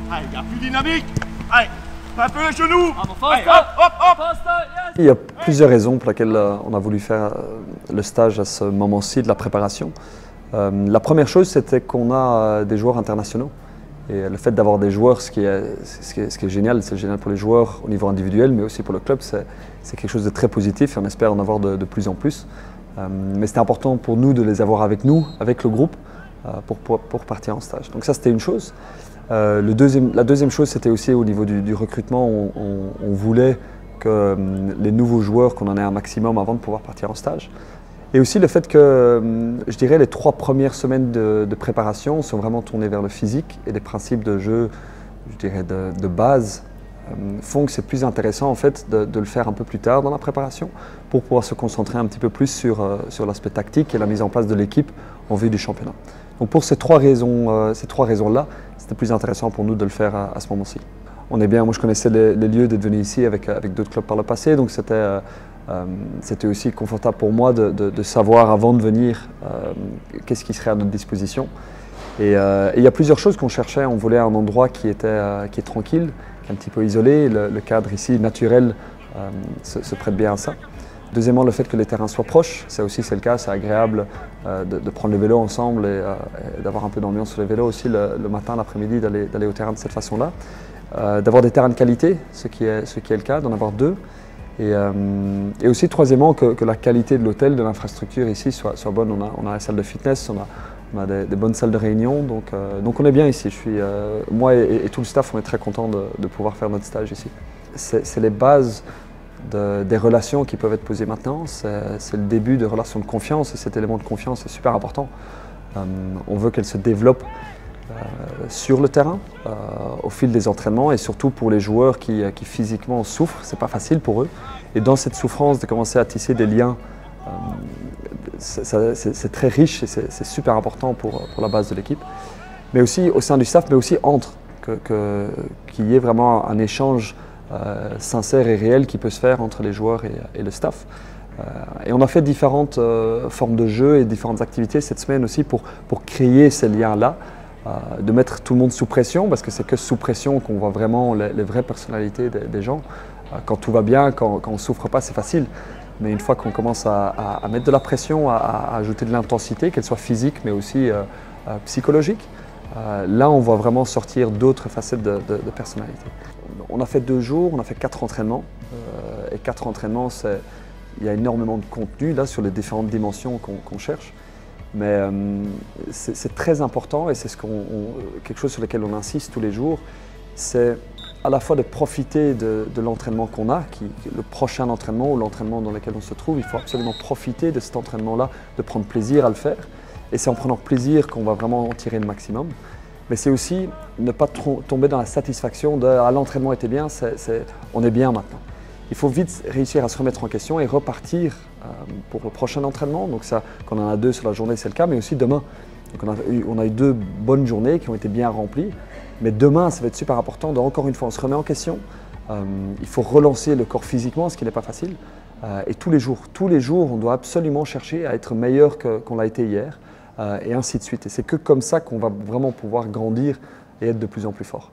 Allez, gars, plus dynamique. Allez, un peu les genoux. Allez, hop, hop, hop. Il y a plusieurs raisons pour lesquelles on a voulu faire le stage à ce moment-ci de la préparation. La première chose, c'était qu'on a des joueurs internationaux. Et le fait d'avoir des joueurs, ce qui est génial, c'est génial pour les joueurs au niveau individuel, mais aussi pour le club, c'est quelque chose de très positif et on espère en avoir de plus en plus. Mais c'était important pour nous de les avoir avec nous, avec le groupe, pour partir en stage. Donc ça, c'était une chose. La deuxième chose, c'était aussi au niveau du recrutement, on voulait que les nouveaux joueurs, qu'on en ait un maximum avant de pouvoir partir en stage. Et aussi le fait que, je dirais, les 3 premières semaines de préparation sont vraiment tournées vers le physique et des principes de jeu, je dirais, de base font que c'est plus intéressant en fait de le faire un peu plus tard dans la préparation pour pouvoir se concentrer un petit peu plus sur l'aspect tactique et la mise en place de l'équipe en vue du championnat. Donc pour ces trois raisons-là, c'était plus intéressant pour nous de le faire à ce moment-ci. On est bien, moi je connaissais les lieux d'être venu ici avec d'autres clubs par le passé, donc c'était aussi confortable pour moi de savoir avant de venir qu'est-ce qui serait à notre disposition. Et il y a plusieurs choses qu'on cherchait. On voulait un endroit qui est tranquille, qui est un petit peu isolé. Le cadre ici naturel se prête bien à ça. Deuxièmement, le fait que les terrains soient proches, ça aussi c'est le cas, c'est agréable de prendre le vélo ensemble et d'avoir un peu d'ambiance sur les vélos aussi le matin, l'après-midi, d'aller au terrain de cette façon-là. D'avoir des terrains de qualité, ce qui est le cas, d'en avoir 2. Et aussi troisièmement que la qualité de l'hôtel, de l'infrastructure ici soit bonne. On a la salle de fitness, on a des bonnes salles de réunion, donc on est bien ici. Moi et tout le staff, on est très contents de pouvoir faire notre stage ici. C'est les bases des relations qui peuvent être posées maintenant. C'est le début de relations de confiance et cet élément de confiance est super important. On veut qu'elle se développe sur le terrain, au fil des entraînements et surtout pour les joueurs qui physiquement souffrent, c'est pas facile pour eux. Et dans cette souffrance, de commencer à tisser des liens, c'est très riche et c'est super important pour la base de l'équipe. Mais aussi au sein du staff, mais aussi qu'il y ait vraiment un échange sincère et réel qui peut se faire entre les joueurs et le staff. Et on a fait différentes formes de jeu et différentes activités cette semaine aussi pour créer ces liens-là. De mettre tout le monde sous pression, parce que c'est que sous pression qu'on voit vraiment les vraies personnalités des gens. Quand tout va bien, quand on ne souffre pas, c'est facile. Mais une fois qu'on commence à mettre de la pression, à ajouter de l'intensité, qu'elle soit physique mais aussi psychologique, là on voit vraiment sortir d'autres facettes de personnalité. On a fait 2 jours, on a fait 4 entraînements. Et 4 entraînements, il y a énormément de contenu là sur les différentes dimensions qu'on cherche. Mais c'est très important et c'est quelque chose sur lequel on insiste tous les jours, c'est à la fois de profiter de l'entraînement qu'on a, le prochain entraînement ou l'entraînement dans lequel on se trouve. Il faut absolument profiter de cet entraînement-là, de prendre plaisir à le faire. Et c'est en prenant plaisir qu'on va vraiment en tirer le maximum. Mais c'est aussi ne pas tomber dans la satisfaction de « ah, l'entraînement était bien, on est bien maintenant ». Il faut vite réussir à se remettre en question et repartir pour le prochain entraînement. Donc ça, quand on en a 2 sur la journée, c'est le cas, mais aussi demain. Donc on a eu 2 bonnes journées qui ont été bien remplies. Mais demain, ça va être super important. Donc encore une fois, on se remet en question. Il faut relancer le corps physiquement, ce qui n'est pas facile. Et tous les jours, on doit absolument chercher à être meilleur qu'on l'a été hier. Et ainsi de suite. Et c'est que comme ça qu'on va vraiment pouvoir grandir et être de plus en plus fort.